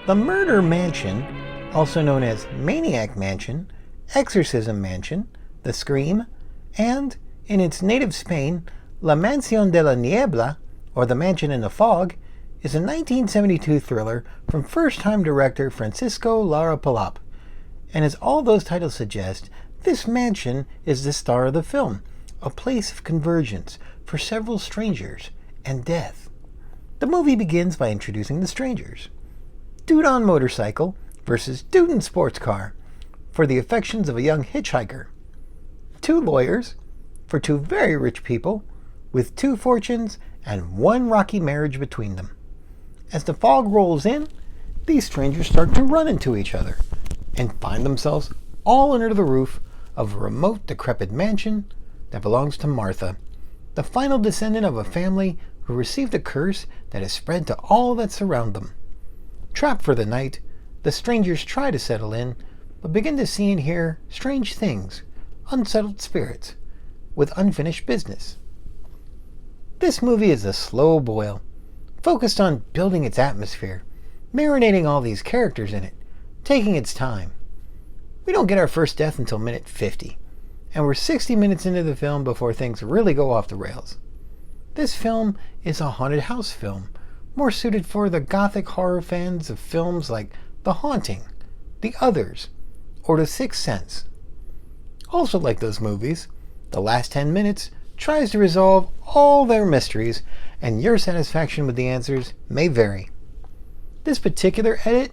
The Murder Mansion, also known as Maniac Mansion, Exorcism Mansion, The Scream, and, in its native Spain, La Mansión de la Niebla, or The Mansion in the Fog, is a 1972 thriller from first-time director Francisco Lara Polop. And as all those titles suggest, this mansion is the star of the film, a place of convergence for several strangers and death. The movie begins by introducing the strangers. Dude on motorcycle versus dude in sports car for the affections of a young hitchhiker. Two lawyers for two very rich people with two fortunes and one rocky marriage between them. As the fog rolls in, these strangers start to run into each other and find themselves all under the roof of a remote, decrepit mansion that belongs to Martha, the final descendant of a family who received a curse that has spread to all that surround them. Trapped for the night, the strangers try to settle in, but begin to see and hear strange things, unsettled spirits, with unfinished business. This movie is a slow boil, focused on building its atmosphere, marinating all these characters in it, taking its time. We don't get our first death until minute 50, and we're 60 minutes into the film before things really go off the rails. This film is a haunted house film, more suited for the gothic horror fans of films like The Haunting, The Others, or The Sixth Sense. Also like those movies, the last 10 minutes tries to resolve all their mysteries, and your satisfaction with the answers may vary. This particular edit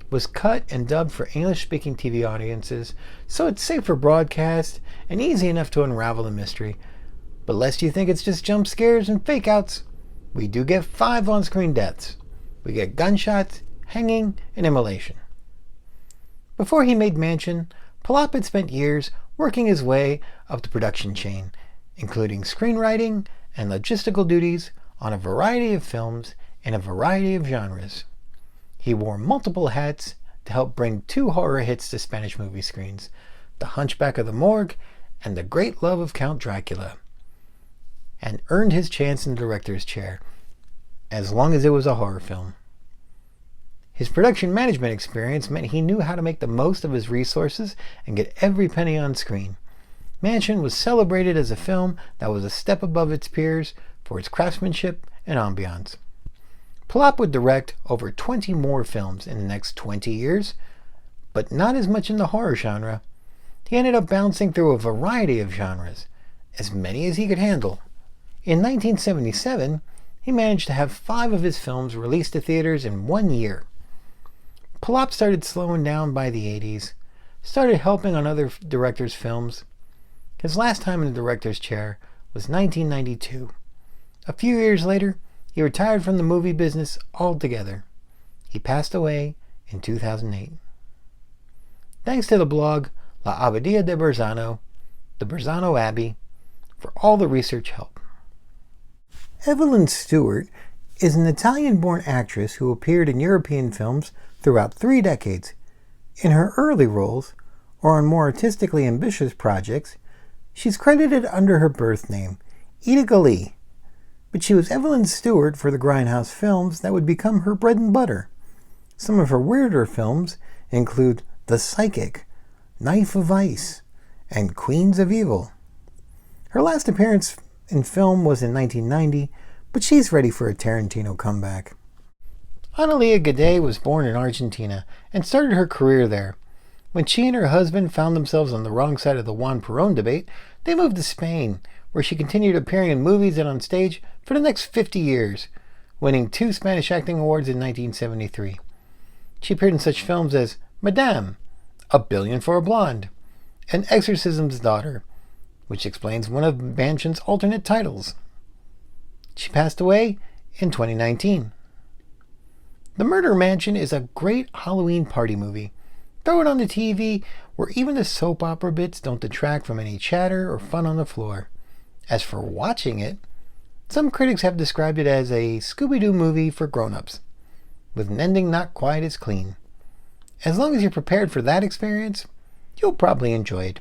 was cut and dubbed for English-speaking TV audiences, so it's safe for broadcast and easy enough to unravel the mystery. But lest you think it's just jump scares and fake-outs, we do get 5 on-screen deaths. We get gunshots, hanging, and immolation. Before he made Mansion, Polop had spent years working his way up the production chain, including screenwriting and logistical duties on a variety of films in a variety of genres. He wore multiple hats to help bring 2 horror hits to Spanish movie screens, The Hunchback of the Morgue and The Great Love of Count Dracula, and earned his chance in the director's chair, as long as it was a horror film. His production management experience meant he knew how to make the most of his resources and get every penny on screen. Mansion was celebrated as a film that was a step above its peers for its craftsmanship and ambiance. Polop would direct over 20 more films in the next 20 years, but not as much in the horror genre. He ended up bouncing through a variety of genres, as many as he could handle. In 1977, he managed to have 5 of his films released to theaters in 1 year. Polop started slowing down by the 80s, started helping on other directors' films. His last time in the director's chair was 1992. A few years later, he retired from the movie business altogether. He passed away in 2008. Thanks to the blog La Abadía de Resino, the Resino Abbey, for all the research help. Evelyn Stewart is an Italian-born actress who appeared in European films throughout 3 decades. In her early roles, or on more artistically ambitious projects, she's credited under her birth name, Ida Gade, but she was Evelyn Stewart for the Grindhouse films that would become her bread and butter. Some of her weirder films include The Psychic, Knife of Ice, and Queens of Evil. Her last appearance in film was in 1990, but she's ready for a Tarantino comeback. Analie Gade was born in Argentina and started her career there. When she and her husband found themselves on the wrong side of the Juan Perón debate, they moved to Spain, where she continued appearing in movies and on stage for the next 50 years, winning 2 Spanish acting awards in 1973. She appeared in such films as Madame, A Billion for a Blonde, and Exorcism's Daughter, which explains one of Mansion's alternate titles. She passed away in 2019. The Murder Mansion is a great Halloween party movie. Throw it on the TV, where even the soap opera bits don't detract from any chatter or fun on the floor. As for watching it, some critics have described it as a Scooby-Doo movie for grown-ups, with an ending not quite as clean. As long as you're prepared for that experience, you'll probably enjoy it.